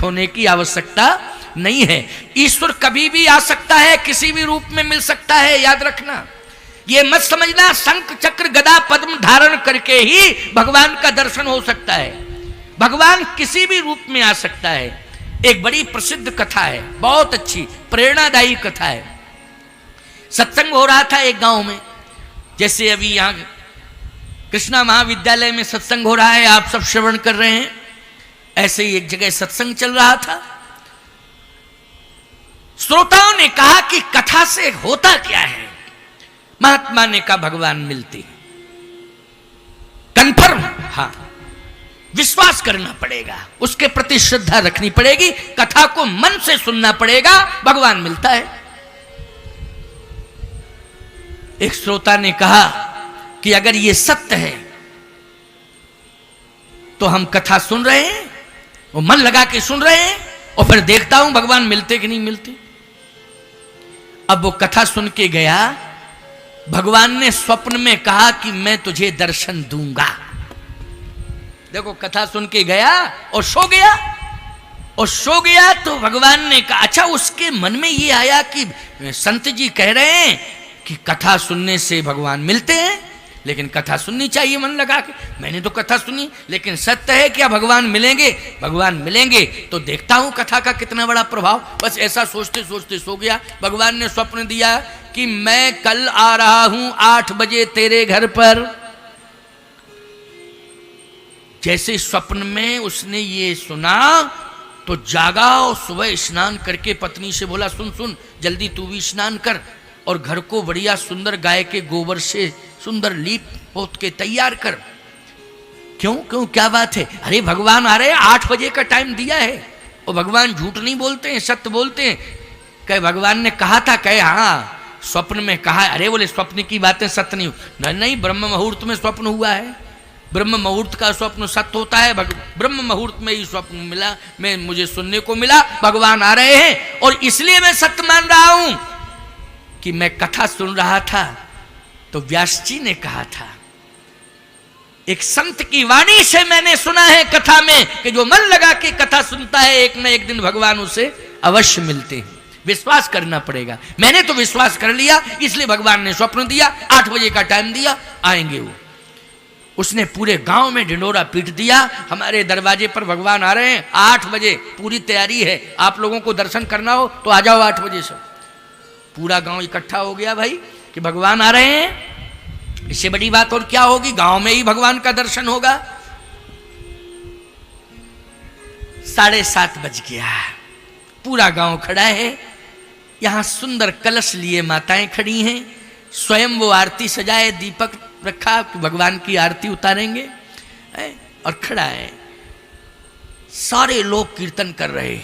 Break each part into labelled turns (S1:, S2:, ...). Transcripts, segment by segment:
S1: होने की आवश्यकता नहीं है। ईश्वर कभी भी आ सकता है, किसी भी रूप में मिल सकता है, याद रखना। ये मत समझना शंख चक्र गदा पद्म धारण करके ही भगवान का दर्शन हो सकता है। भगवान किसी भी रूप में आ सकता है। एक बड़ी प्रसिद्ध कथा है, बहुत अच्छी प्रेरणादायी कथा है। सत्संग हो रहा था एक गांव में, जैसे अभी यहाँ कृष्णा महाविद्यालय में सत्संग हो रहा है, आप सब श्रवण कर रहे हैं, ऐसे ही एक जगह सत्संग चल रहा था। श्रोताओं ने कहा कि कथा से होता क्या है। महात्मा ने कहा भगवान मिलते हैं। कंफर्म, हाँ, विश्वास करना पड़ेगा, उसके प्रति श्रद्धा रखनी पड़ेगी, कथा को मन से सुनना पड़ेगा, भगवान मिलता है। एक श्रोता ने कहा कि अगर ये सत्य है तो हम कथा सुन रहे हैं, वो मन लगा के सुन रहे हैं, और फिर देखता हूं भगवान मिलते कि नहीं मिलते। अब वो कथा सुन के गया, भगवान ने स्वप्न में कहा कि मैं तुझे दर्शन दूंगा। देखो, कथा सुन के गया और सो गया, और सो गया तो भगवान ने कहा, अच्छा, उसके मन में ये आया कि संत जी कह रहे हैं कि कथा सुनने से भगवान मिलते हैं, लेकिन कथा सुननी चाहिए मन लगा के। मैंने तो कथा सुनी, लेकिन सत्य है क्या भगवान मिलेंगे? भगवान मिलेंगे तो देखता हूं कथा का कितना बड़ा प्रभाव। बस ऐसा सोचते सोचते सो गया। भगवान ने स्वप्न दिया कि मैं कल आ रहा हूं 8 बजे तेरे घर पर। जैसे स्वप्न में उसने ये सुना तो जागा और सुबह स्नान करके पत्नी से बोला, सुन सुन, जल्दी तू भी स्नान कर और घर को बढ़िया सुंदर गाय के गोबर से सुंदर लीप पोत के तैयार कर। क्यों क्यों, क्या बात है? अरे भगवान आ रहे हैं, 8 बजे का टाइम दिया है, और भगवान झूठ नहीं बोलते हैं, सत्य बोलते हैं। कहे भगवान ने कहा था, कहे हाँ स्वप्न में कहा। अरे बोले स्वप्न की बातें सत्य नहीं, नहीं, ब्रह्म मुहूर्त में स्वप्न हुआ है, ब्रह्म मुहूर्त का स्वप्न सत्य होता है। ब्रह्म मुहूर्त में ही स्वप्न मिला, मैं मुझे सुनने को मिला, भगवान आ रहे हैं, और इसलिए मैं सत्य मान रहा हूं कि मैं कथा सुन रहा था तो व्यास जी ने कहा था, एक संत की वाणी से मैंने सुना है कथा में कि जो मन लगा के कथा सुनता है, एक न एक दिन भगवान उसे अवश्य मिलते हैं। विश्वास करना पड़ेगा। मैंने तो विश्वास कर लिया, इसलिए भगवान ने स्वप्न दिया, 8 बजे का टाइम दिया, आएंगे वो। उसने पूरे गांव में ढिंडोरा पीट दिया, हमारे दरवाजे पर भगवान आ रहे हैं, 8 बजे पूरी तैयारी है, आप लोगों को दर्शन करना हो तो आ जाओ 8 बजे से। पूरा गांव इकट्ठा हो गया भाई कि भगवान आ रहे हैं। इससे बड़ी बात और क्या होगी, गांव में ही भगवान का दर्शन होगा। 7:30 बज गया, पूरा गांव खड़ा है। यहां सुंदर कलश लिए माताएं खड़ी हैं, स्वयं वो आरती सजाए, दीपक रखा कि भगवान की आरती उतारेंगे, और खड़ा है। सारे लोग कीर्तन कर रहे।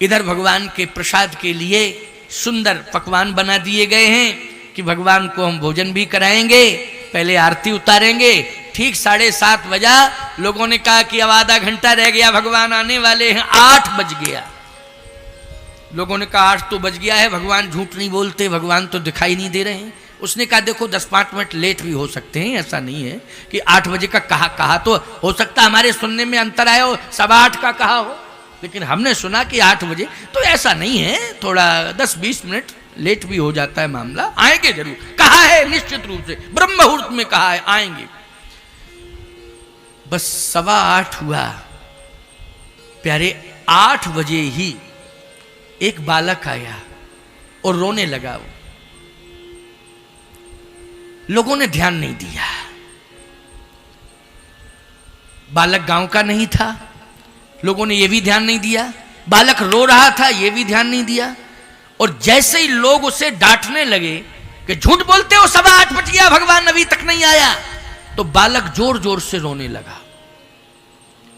S1: इधर भगवान के प्रसाद के लिए सुंदर पकवान बना दिए गए हैं कि भगवान को हम भोजन भी कराएंगे, पहले आरती उतारेंगे। ठीक 7:30 बजा, लोगों ने कहा कि अब आधा घंटा रह गया, भगवान आने वाले हैं। 8 बज गया। लोगों ने कहा 8 तो बज गया है, भगवान झूठ नहीं बोलते, भगवान तो दिखाई नहीं दे रहे हैं। उसने कहा देखो 10-5 मिनट लेट भी हो सकते हैं, ऐसा नहीं है कि 8 बजे का कहा तो हो सकता हमारे सुनने में अंतर आया हो, 8:15 का कहा हो, लेकिन हमने सुना कि 8 बजे, तो ऐसा नहीं है, थोड़ा 10-20 मिनट लेट भी हो जाता है मामला। आएंगे जरूर, कहा है निश्चित रूप से, ब्रह्म मुहूर्त में कहा है आएंगे। बस 8:15 हुआ प्यारे। 8 बजे ही एक बालक आया और रोने लगा। लोगों ने ध्यान नहीं दिया, बालक गांव का नहीं था, लोगों ने यह भी ध्यान नहीं दिया। बालक रो रहा था, यह भी ध्यान नहीं दिया। और जैसे ही लोग उसे डांटने लगे कि झूठ बोलते हो, 8:15 बज गया, भगवान अभी तक नहीं आया, तो बालक जोर जोर से रोने लगा।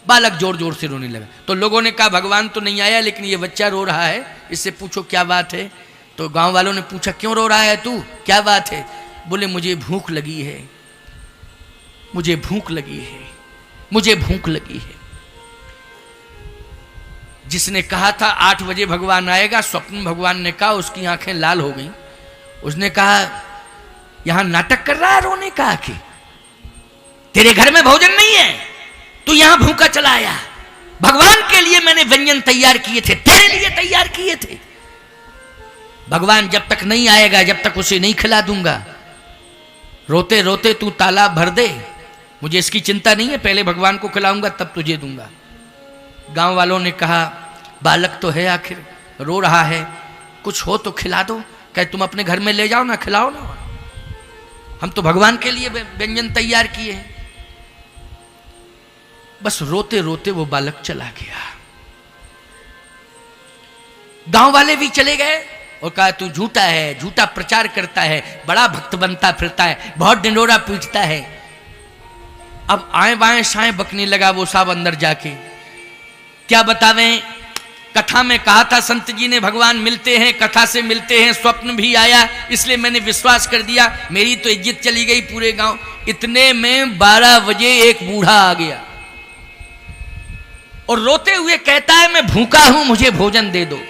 S1: बालक जोर जोर से रोने लगा तो लोगों ने कहा भगवान तो नहीं आया, लेकिन ये बच्चा रो रहा है, इससे पूछो क्या बात है। तो गांव वालों ने पूछा क्यों रो रहा है तू, क्या बात है? बोले मुझे भूख लगी है, मुझे भूख लगी है, मुझे भूख लगी है। जिसने कहा था 8 बजे भगवान आएगा, स्वप्न भगवान ने कहा, उसकी आंखें लाल हो गई। उसने कहा यहां नाटक कर रहा है रोने का, आके तेरे घर में भोजन नहीं है, तू यहां भूखा चला आया। भगवान के लिए मैंने व्यंजन तैयार किए थे, तेरे लिए तैयार किए थे। भगवान जब तक नहीं आएगा, जब तक उसे नहीं खिला दूंगा। रोते रोते तू तालाब भर दे, मुझे इसकी चिंता नहीं है, पहले भगवान को खिलाऊंगा तब तुझे दूंगा। गांव वालों ने कहा बालक तो है, आखिर रो रहा है, कुछ हो तो खिला दो। कहे तुम अपने घर में ले जाओ ना, खिलाओ ना, हम तो भगवान के लिए व्यंजन तैयार किए हैं। बस रोते रोते वो बालक चला गया। गांव वाले भी चले गए और कहा तू झूठा है, झूठा प्रचार करता है, बड़ा भक्त बनता फिरता है, बहुत डिंडोरा पीटता है। अब आए बाएं साएं बकने लगा वो साहब अंदर जाके। क्या बतावें, कथा में कहा था संत जी ने भगवान मिलते हैं, कथा से मिलते हैं, स्वप्न भी आया, इसलिए मैंने विश्वास कर दिया, मेरी तो इज्जत चली गई पूरे गांव। इतने में 12 बजे एक बूढ़ा आ गया और रोते हुए कहता है मैं भूखा हूं, मुझे भोजन दे दो।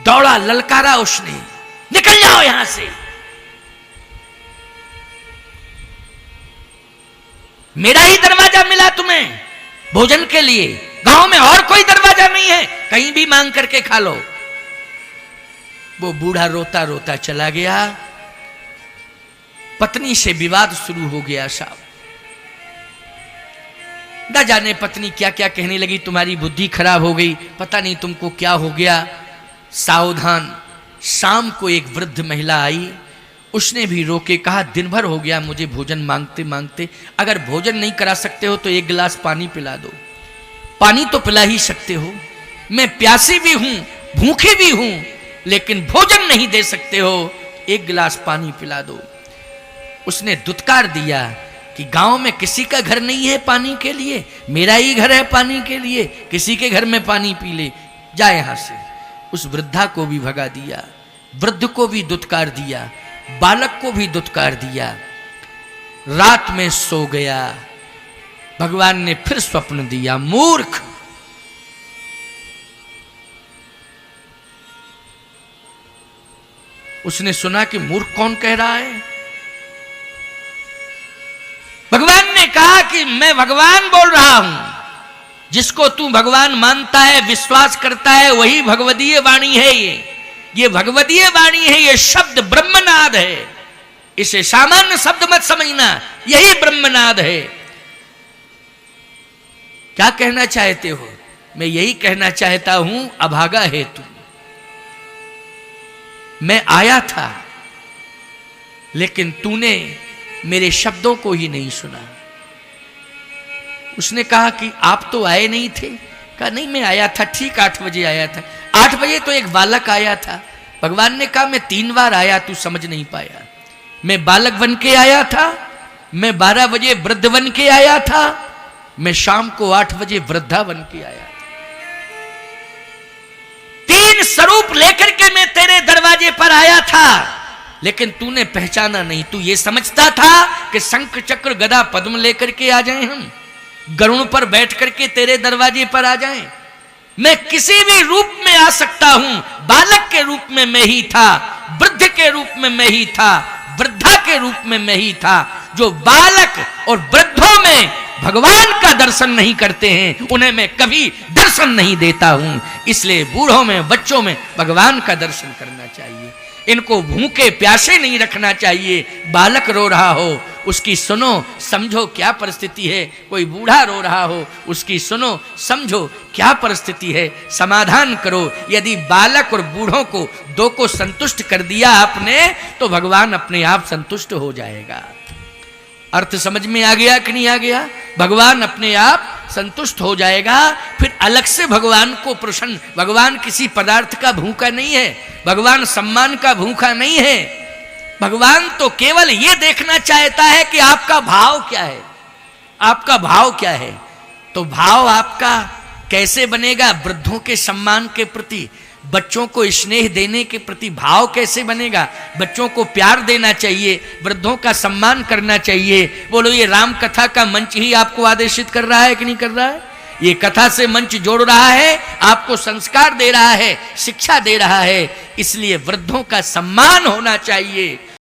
S1: दौड़ा, ललकारा उसने, निकल जाओ यहां से, मेरा ही दरवाजा मिला तुम्हें भोजन के लिए, गांव में और कोई दरवाजा नहीं है, कहीं भी मांग करके खा लो। वो बूढ़ा रोता रोता चला गया। पत्नी से विवाद शुरू हो गया साहब। न जाने पत्नी क्या क्या कहने लगी, तुम्हारी बुद्धि खराब हो गई, पता नहीं तुमको क्या हो गया। सावधान। शाम को एक वृद्ध महिला आई, उसने भी रोके कहा दिन भर हो गया मुझे भोजन मांगते मांगते, अगर भोजन नहीं करा सकते हो तो एक गिलास पानी पिला दो। पानी तो पिला ही सकते हो, मैं प्यासी भी हूं, भूखी भी हूं, लेकिन भोजन नहीं दे सकते हो, एक गिलास पानी पिला दो। उसने दुत्कार दिया कि गांव में किसी का घर नहीं है पानी के लिए, मेरा ही घर है पानी के लिए, किसी के घर में पानी पी ले, जा यहां से। उस वृद्धा को भी भगा दिया, वृद्ध को भी दुत्कार दिया, बालक को भी दुत्कार दिया। रात में सो गया। भगवान ने फिर स्वप्न दिया, मूर्ख, उसने सुना कि मूर्ख कौन कह रहा है। भगवान ने कहा कि मैं भगवान बोल रहा हूं, जिसको तू भगवान मानता है, विश्वास करता है, वही भगवदीय वाणी है। ये भगवदीय वाणी है, ये शब्द ब्रह्मनाद है, इसे सामान्य शब्द मत समझना, यही ब्रह्मनाद है। क्या कहना चाहते हो? मैं यही कहना चाहता हूं, अभागा है तू। मैं आया था लेकिन तूने मेरे शब्दों को ही नहीं सुना। उसने कहा कि आप तो आए नहीं थे। कहा नहीं, मैं आया था, ठीक 8 बजे आया था। 8 बजे तो एक बालक आया था। भगवान ने कहा मैं 3 बार आया, तू समझ नहीं पाया। मैं बालक बन के आया था, मैं 12 बजे वृद्ध बन के आया था, मैं शाम को 8 बजे वृद्धा बन के आया था। 3 स्वरूप लेकर के मैं तेरे दरवाजे पर आया था, लेकिन तूने पहचाना नहीं। तू ये समझता था कि शंख चक्र गदा पद्म लेकर के आ जाएं, हम गरुड़ पर बैठ करके तेरे दरवाजे पर आ जाएं। मैं किसी भी रूप में आ सकता हूं। बालक के रूप में मैं ही था, वृद्ध के रूप में मैं ही था, वृद्धा के रूप में मैं ही था। जो बालक और वृद्धों में भगवान का दर्शन नहीं करते हैं, उन्हें मैं कभी दर्शन नहीं देता हूं। इसलिए बूढ़ों में, बच्चों में भगवान का दर्शन करना चाहिए। इनको भूखे प्यासे नहीं रखना चाहिए। बालक रो रहा हो, उसकी सुनो, समझो क्या परिस्थिति है। कोई बूढ़ा रो रहा हो, उसकी सुनो, समझो क्या परिस्थिति है, समाधान करो। यदि बालक और बूढ़ों को 2 को संतुष्ट कर दिया आपने, तो भगवान अपने आप संतुष्ट हो जाएगा। अर्थ समझ में आ गया कि नहीं आ गया? भगवान अपने आप संतुष्ट हो जाएगा। फिर अलग से भगवान को प्रसन्न, भगवान किसी पदार्थ का भूखा नहीं है, भगवान सम्मान का भूखा नहीं है। भगवान तो केवल यह देखना चाहता है कि आपका भाव क्या है, आपका भाव क्या है। तो भाव आपका कैसे बनेगा? वृद्धों के सम्मान के प्रति, बच्चों को स्नेह देने के प्रति भाव कैसे बनेगा? बच्चों को प्यार देना चाहिए, वृद्धों का सम्मान करना चाहिए। बोलो, ये राम कथा का मंच ही आपको आदेशित कर रहा है कि नहीं कर रहा है? ये कथा से मंच जोड़ रहा है, आपको संस्कार दे रहा है, शिक्षा दे रहा है। इसलिए वृद्धों का सम्मान होना चाहिए।